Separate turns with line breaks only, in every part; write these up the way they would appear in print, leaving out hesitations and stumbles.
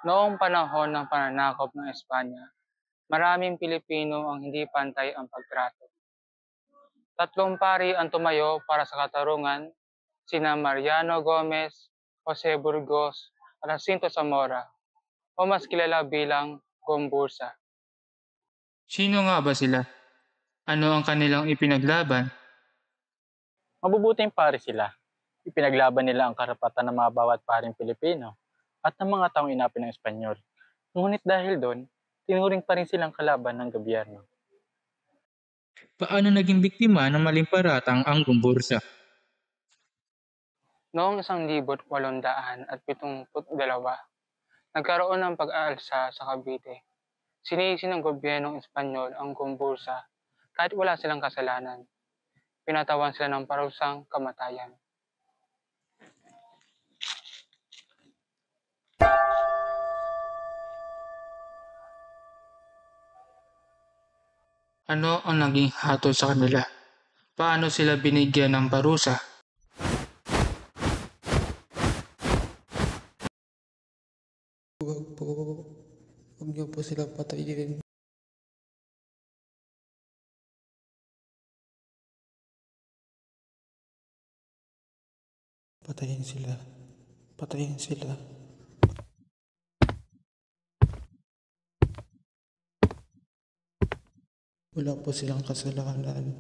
Noong panahon ng pananakop ng Espanya, maraming Pilipino ang hindi pantay ang pagtrato. Tatlong pari ang tumayo para sa katarungan, sina Mariano Gomez, Jose Burgos, at Jacinto Zamora, o mas kilala bilang Gombursa.
Sino nga ba sila? Ano ang kanilang ipinaglaban?
Mabubuting pari sila. Ipinaglaban nila ang karapatan ng mga bawat paring Pilipino at ng mga taong inapi ng Espanyol. Ngunit dahil doon, tinuring pa rin silang kalaban ng gobyerno.
Paano naging biktima ng maling paratang ang Gumbursa?
Noong 1872, nagkaroon ng pag-aalsa sa Cavite. Sinisi ng gobyernong Espanyol ang Gombursa kahit wala silang kasalanan. Pinatawan sila ng parusang kamatayan.
Ano ang naging hatol sa kanila? Paano sila binigyan ng parusa?
Huwag niyo po silang patayin. Patayin sila. Patayin sila. Wala po silang kasalanan.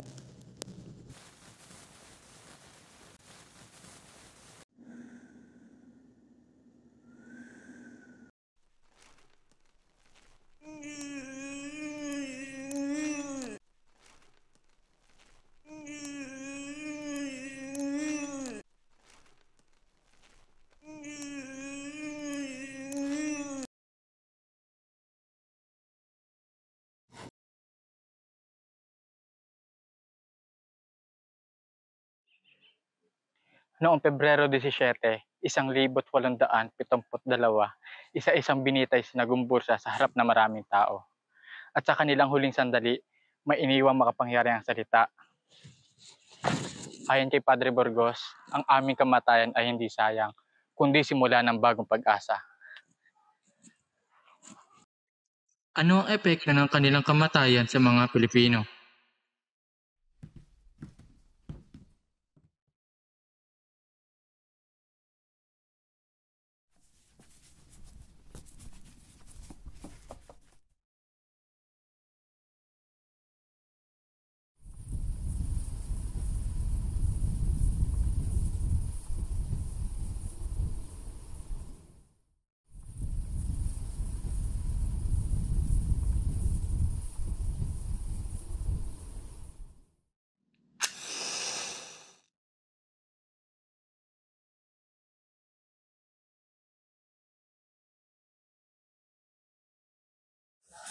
Noong Pebrero 17, 1872, isa-isang binitay si Gumbursa sa harap ng maraming tao. At sa kanilang huling sandali, may iniwang makapangyarihang salita. Ayon kay Padre Burgos, ang aming kamatayan ay hindi sayang, kundi simula ng bagong pag-asa.
Ano ang epekto ng kanilang kamatayan sa mga Pilipino?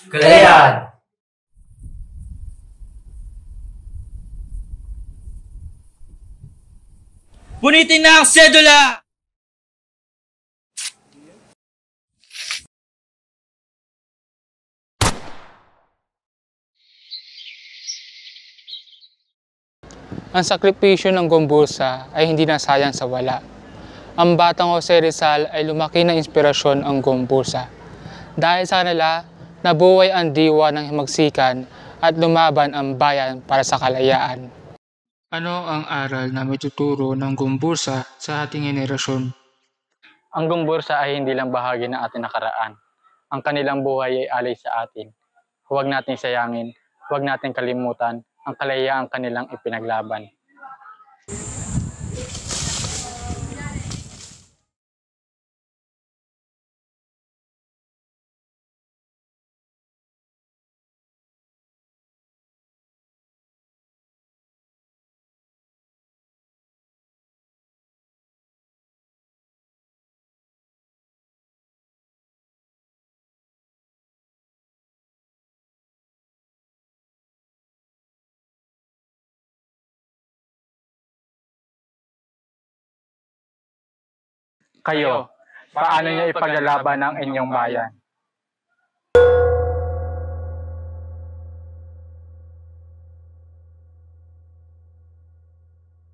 Galayan! Punitin na ang sedula!
Ang sakripisyo ng Gombursa ay hindi nasayang sa wala. Ang batang Jose Rizal ay lumaki na inspirasyon ang Gombursa. Dahil sa kanila, nabuhay ang diwa ng himagsikan at lumaban ang bayan para sa kalayaan.
Ano ang aral na may tuturo ng Gumbursa sa ating henerasyon?
Ang Gumbursa ay hindi lang bahagi ng ating nakaraan. Ang kanilang buhay ay alay sa atin. Huwag natin sayangin, huwag natin kalimutan ang kalayaang kanilang ipinaglaban. Kayo, paano niyo ipaglalaban ang inyong bayan?